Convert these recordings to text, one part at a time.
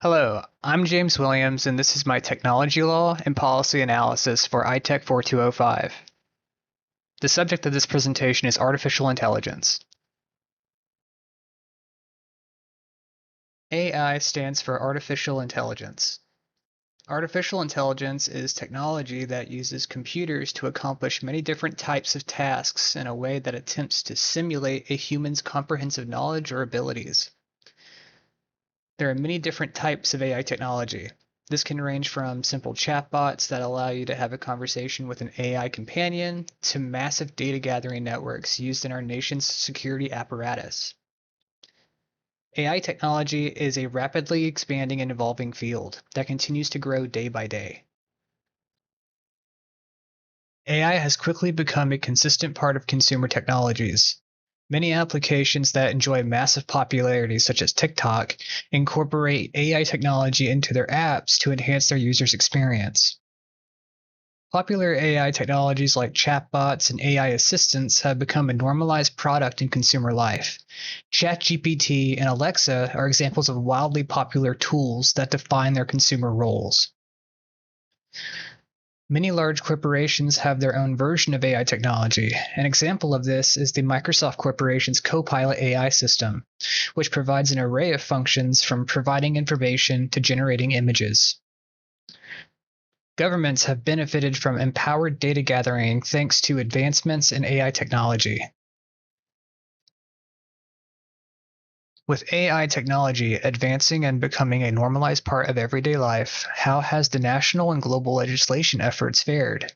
Hello, I'm James Williams, and this is my technology law and policy analysis for ITech 4205. The subject of this presentation is artificial intelligence. AI stands for artificial intelligence. Artificial intelligence is technology that uses computers to accomplish many different types of tasks in a way that attempts to simulate a human's comprehensive knowledge or abilities. There are many different types of AI technology. This can range from simple chatbots that allow you to have a conversation with an AI companion to massive data gathering networks used in our nation's security apparatus. AI technology is a rapidly expanding and evolving field that continues to grow day by day. AI has quickly become a consistent part of consumer technologies. Many applications that enjoy massive popularity, such as TikTok, incorporate AI technology into their apps to enhance their users' experience. Popular AI technologies like chatbots and AI assistants have become a normalized product in consumer life. ChatGPT and Alexa are examples of wildly popular tools that define their consumer roles. Many large corporations have their own version of AI technology. An example of this is the Microsoft Corporation's Copilot AI system, which provides an array of functions from providing information to generating images. Governments have benefited from empowered data gathering thanks to advancements in AI technology. With AI technology advancing and becoming a normalized part of everyday life, how has the national and global legislation efforts fared?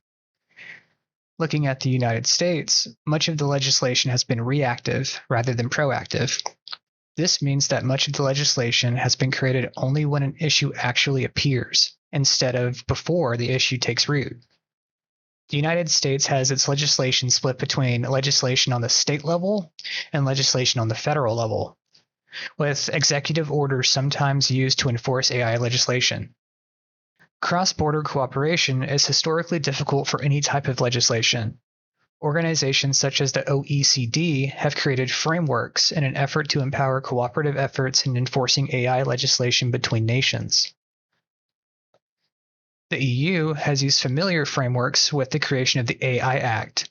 Looking at the United States, much of the legislation has been reactive rather than proactive. This means that much of the legislation has been created only when an issue actually appears, instead of before the issue takes root. The United States has its legislation split between legislation on the state level and legislation on the federal level, with executive orders sometimes used to enforce AI legislation. Cross-border cooperation is historically difficult for any type of legislation. Organizations such as the OECD have created frameworks in an effort to empower cooperative efforts in enforcing AI legislation between nations. The EU has used familiar frameworks with the creation of the AI Act.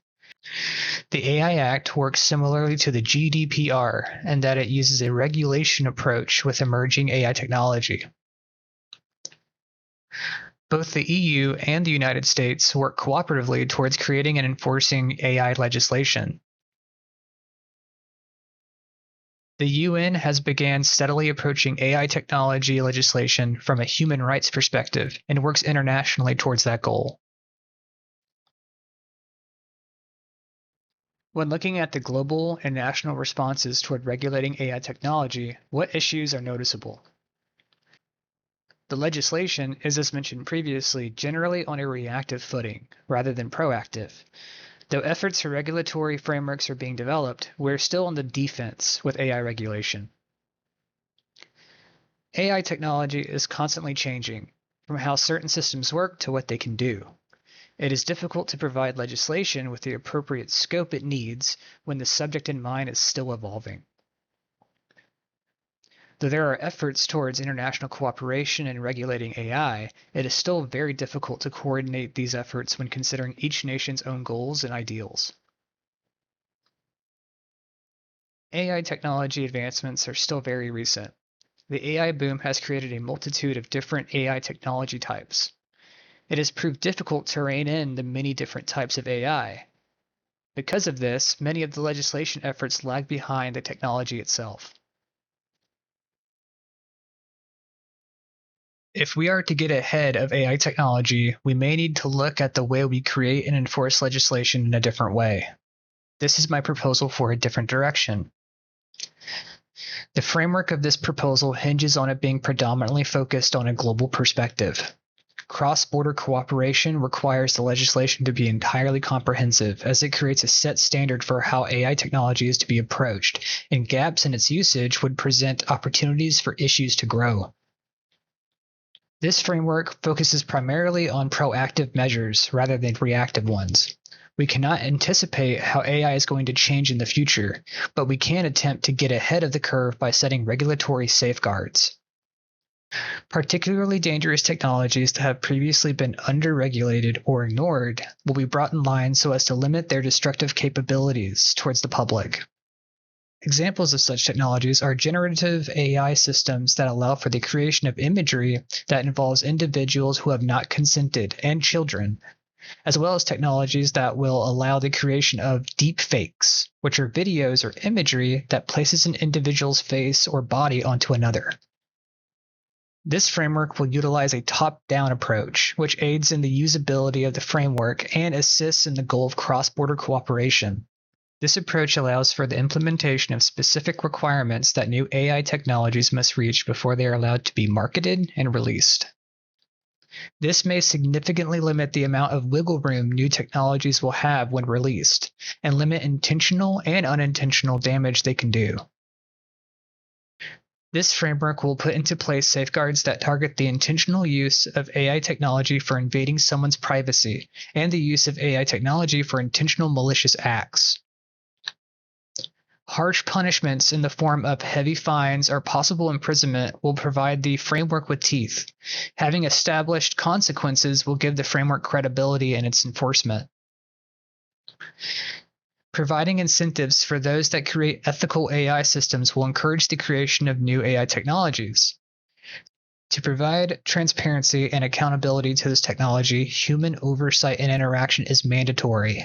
The AI Act works similarly to the GDPR in that it uses a regulation approach with emerging AI technology. Both the EU and the United States work cooperatively towards creating and enforcing AI legislation. The UN has begun steadily approaching AI technology legislation from a human rights perspective and works internationally towards that goal. When looking at the global and national responses toward regulating AI technology, what issues are noticeable? The legislation is, as mentioned previously, generally on a reactive footing rather than proactive. Though efforts for regulatory frameworks are being developed, we're still on the defense with AI regulation. AI technology is constantly changing, from how certain systems work to what they can do. It is difficult to provide legislation with the appropriate scope it needs when the subject in mind is still evolving. Though there are efforts towards international cooperation in regulating AI, it is still very difficult to coordinate these efforts when considering each nation's own goals and ideals. AI technology advancements are still very recent. The AI boom has created a multitude of different AI technology types. It has proved difficult to rein in the many different types of AI. Because of this, many of the legislation efforts lag behind the technology itself. If we are to get ahead of AI technology, we may need to look at the way we create and enforce legislation in a different way. This is my proposal for a different direction. The framework of this proposal hinges on it being predominantly focused on a global perspective. Cross-border cooperation requires the legislation to be entirely comprehensive, as it creates a set standard for how AI technology is to be approached, and gaps in its usage would present opportunities for issues to grow. This framework focuses primarily on proactive measures rather than reactive ones. We cannot anticipate how AI is going to change in the future, but we can attempt to get ahead of the curve by setting regulatory safeguards. Particularly dangerous technologies that have previously been underregulated or ignored will be brought in line so as to limit their destructive capabilities towards the public. Examples of such technologies are generative AI systems that allow for the creation of imagery that involves individuals who have not consented and children, as well as technologies that will allow the creation of deep fakes, which are videos or imagery that places an individual's face or body onto another. This framework will utilize a top-down approach, which aids in the usability of the framework and assists in the goal of cross-border cooperation. This approach allows for the implementation of specific requirements that new AI technologies must reach before they are allowed to be marketed and released. This may significantly limit the amount of wiggle room new technologies will have when released, and limit intentional and unintentional damage they can do. This framework will put into place safeguards that target the intentional use of AI technology for invading someone's privacy, and the use of AI technology for intentional malicious acts. Harsh punishments in the form of heavy fines or possible imprisonment will provide the framework with teeth. Having established consequences will give the framework credibility in its enforcement. Providing incentives for those that create ethical AI systems will encourage the creation of new AI technologies. To provide transparency and accountability to this technology, human oversight and interaction is mandatory.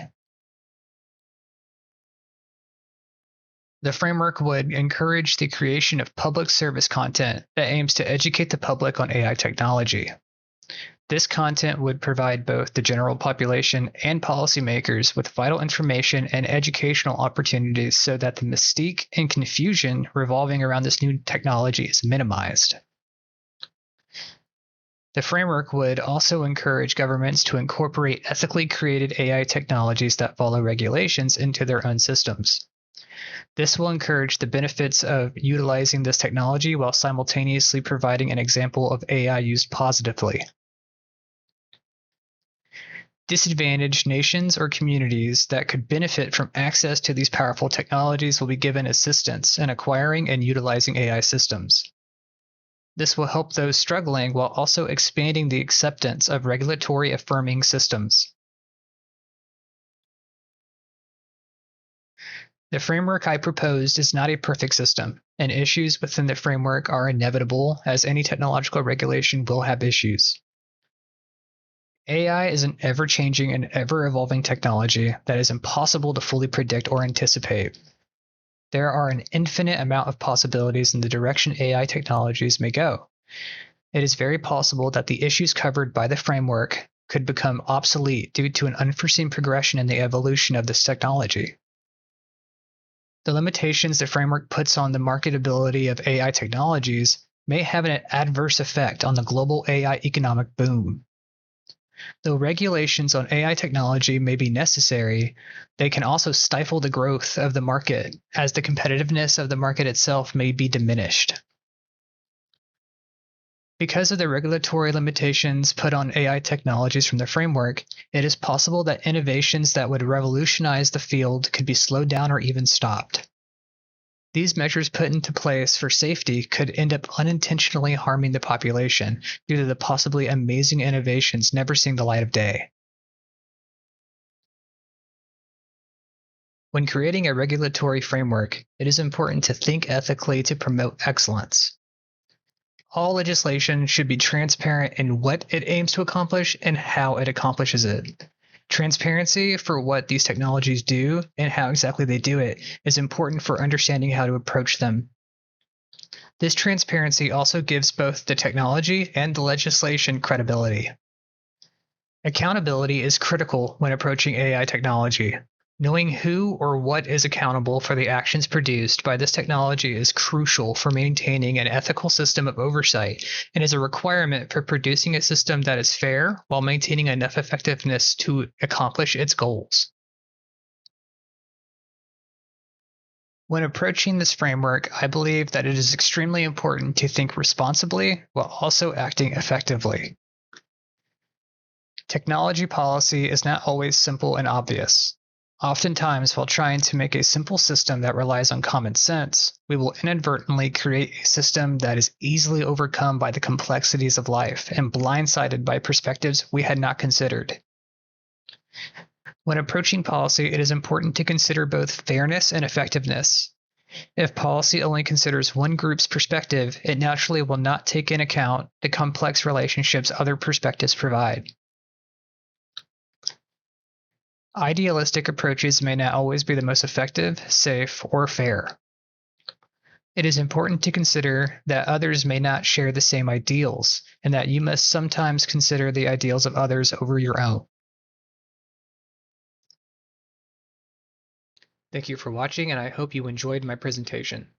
The framework would encourage the creation of public service content that aims to educate the public on AI technology. This content would provide both the general population and policymakers with vital information and educational opportunities so that the mystique and confusion revolving around this new technology is minimized. The framework would also encourage governments to incorporate ethically created AI technologies that follow regulations into their own systems. This will encourage the benefits of utilizing this technology while simultaneously providing an example of AI used positively. Disadvantaged nations or communities that could benefit from access to these powerful technologies will be given assistance in acquiring and utilizing AI systems. This will help those struggling while also expanding the acceptance of regulatory affirming systems. The framework I proposed is not a perfect system, and issues within the framework are inevitable, as any technological regulation will have issues. AI is an ever-changing and ever-evolving technology that is impossible to fully predict or anticipate. There are an infinite amount of possibilities in the direction AI technologies may go. It is very possible that the issues covered by the framework could become obsolete due to an unforeseen progression in the evolution of this technology. The limitations the framework puts on the marketability of AI technologies may have an adverse effect on the global AI economic boom. Though regulations on AI technology may be necessary, they can also stifle the growth of the market, as the competitiveness of the market itself may be diminished. Because of the regulatory limitations put on AI technologies from the framework, it is possible that innovations that would revolutionize the field could be slowed down or even stopped. These measures put into place for safety could end up unintentionally harming the population due to the possibly amazing innovations never seeing the light of day. When creating a regulatory framework, it is important to think ethically to promote excellence. All legislation should be transparent in what it aims to accomplish and how it accomplishes it. Transparency for what these technologies do and how exactly they do it is important for understanding how to approach them. This transparency also gives both the technology and the legislation credibility. Accountability is critical when approaching AI technology. Knowing who or what is accountable for the actions produced by this technology is crucial for maintaining an ethical system of oversight and is a requirement for producing a system that is fair while maintaining enough effectiveness to accomplish its goals. When approaching this framework, I believe that it is extremely important to think responsibly while also acting effectively. Technology policy is not always simple and obvious. Oftentimes, while trying to make a simple system that relies on common sense, we will inadvertently create a system that is easily overcome by the complexities of life and blindsided by perspectives we had not considered. When approaching policy, it is important to consider both fairness and effectiveness. If policy only considers one group's perspective, it naturally will not take into account the complex relationships other perspectives provide. Idealistic approaches may not always be the most effective, safe, or fair. It is important to consider that others may not share the same ideals, and that you must sometimes consider the ideals of others over your own. Thank you for watching, and I hope you enjoyed my presentation.